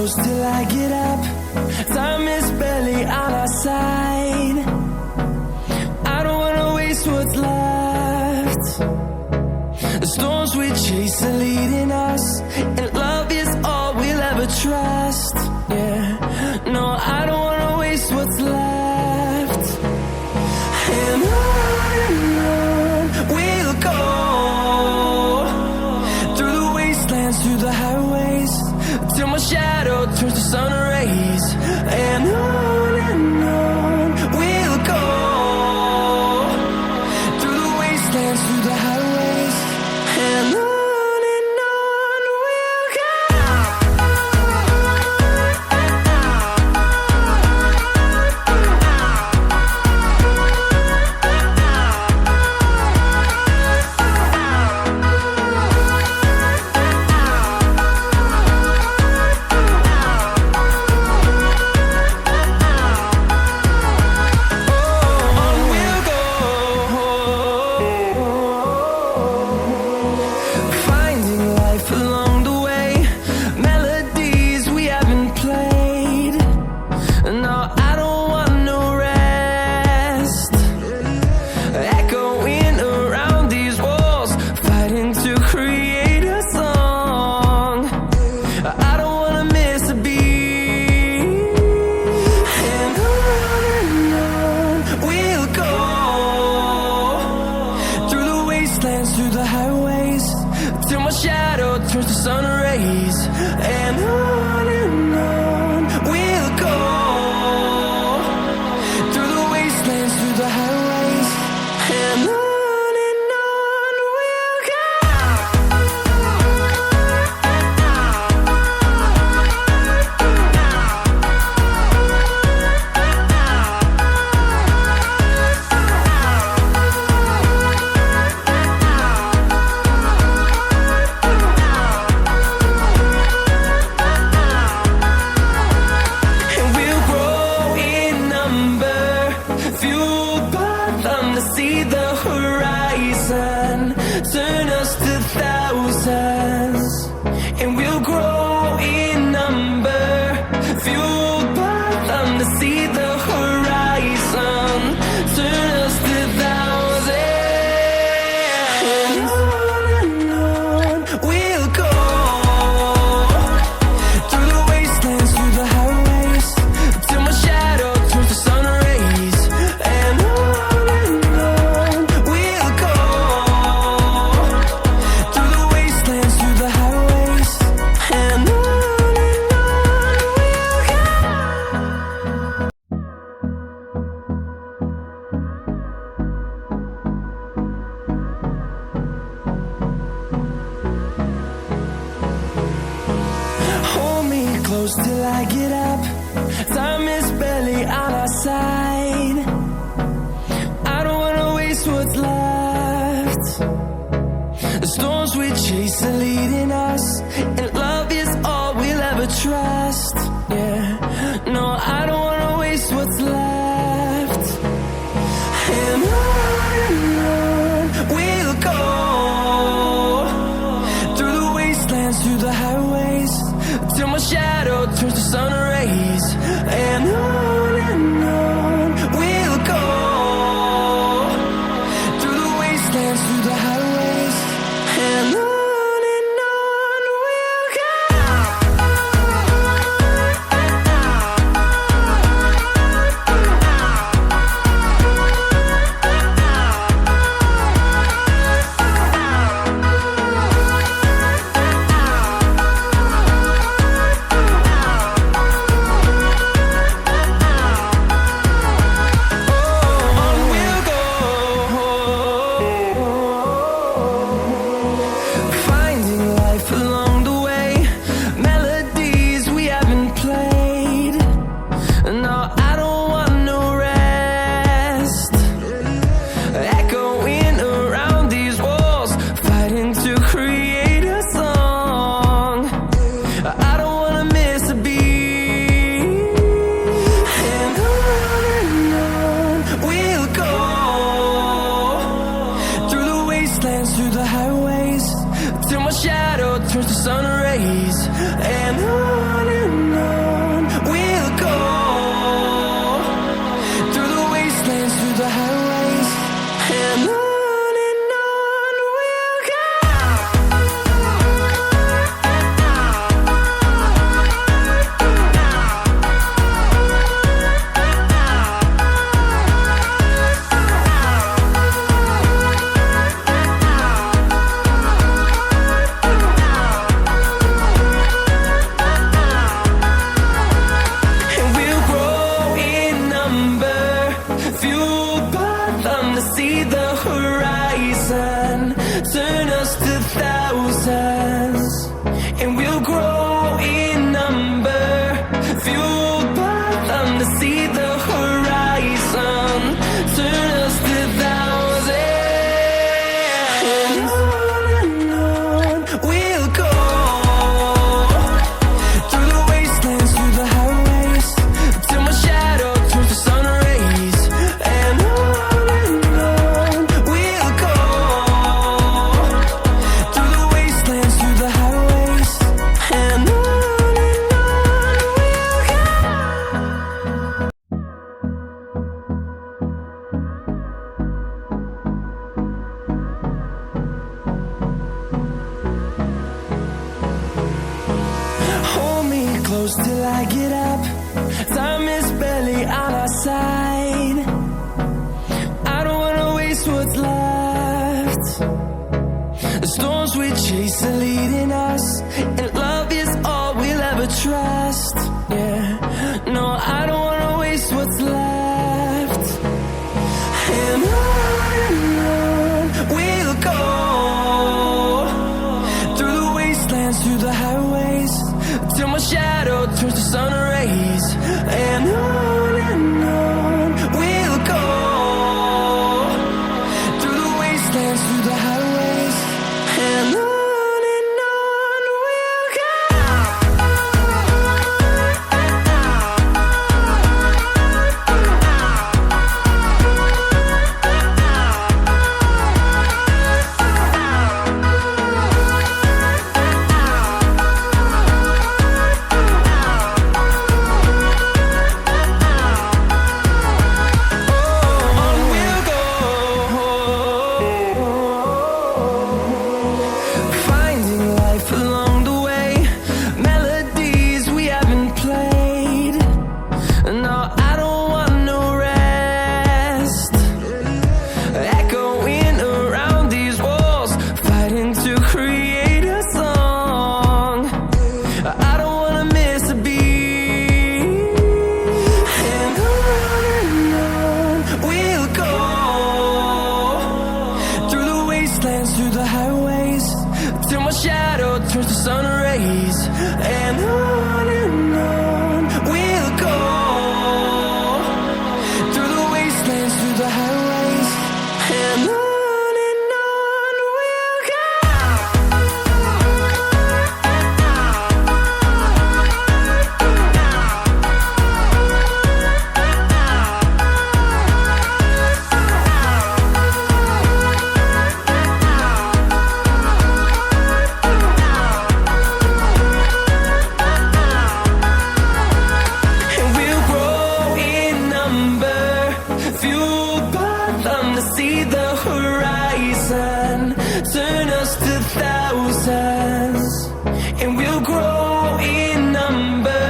close till I get up. Time is barely on our side. I don't wanna waste what's left. The storms we chase are leading us, and love is all we'll ever trust. Yeah, no, I don't wanna waste what's left. And on we'll go, through the wastelands, through the highways, till my shadow turns to sun rays. And on we'll go, through the wastelands, through the highways, and on we'll go. Through the highways, till my shadow turns to sun rays. And on we'll go, through the wastelands, through the highways, and on we'll go. See the horizon, turn us to thousands, and we'll grow in number, fueled by them to see the horizon, turn us to thousands. And on we'll go, through the wastelands, through the highways, till my shadow turns to sun rays. And close till I get up. Time is barely on our side. I don't wanna waste what's left. The storms we chase are leading us, and love is all we'll ever trust. Yeah, no, I don't wanna waste what's left. And on we'll go, through the wastelands, through the highways, till my shadow turns to sun rays. And on we'll go, through the wastelands, through the highways, and on we'll go. grace are leading us, and love is all we'll ever trust. Yeah, no, I don't wanna waste what's left. And on we'll go, through the wastelands, through the highways, till my shadow turns to sun rays. And on we'll go, through the wastelands, through the highways, and on we'll go. Through the highways, till my shadow turns to sun rays. And on we'll go, through the wastelands, through the highways, and on we'll go. See the horizon turn us to thousands, and we'll grow in number,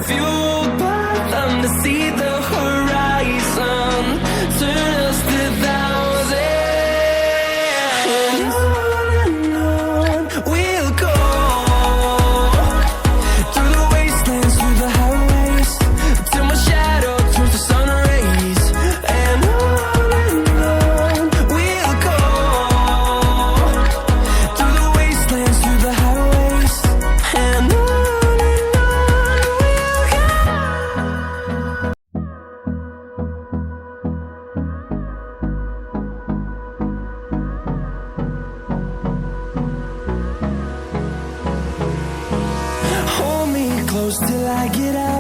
fueled by them to see the horizon turn us to thousands. And on we'll go, through the wastelands, through the highways, till my shadow turns to sun rays. And close till I get out.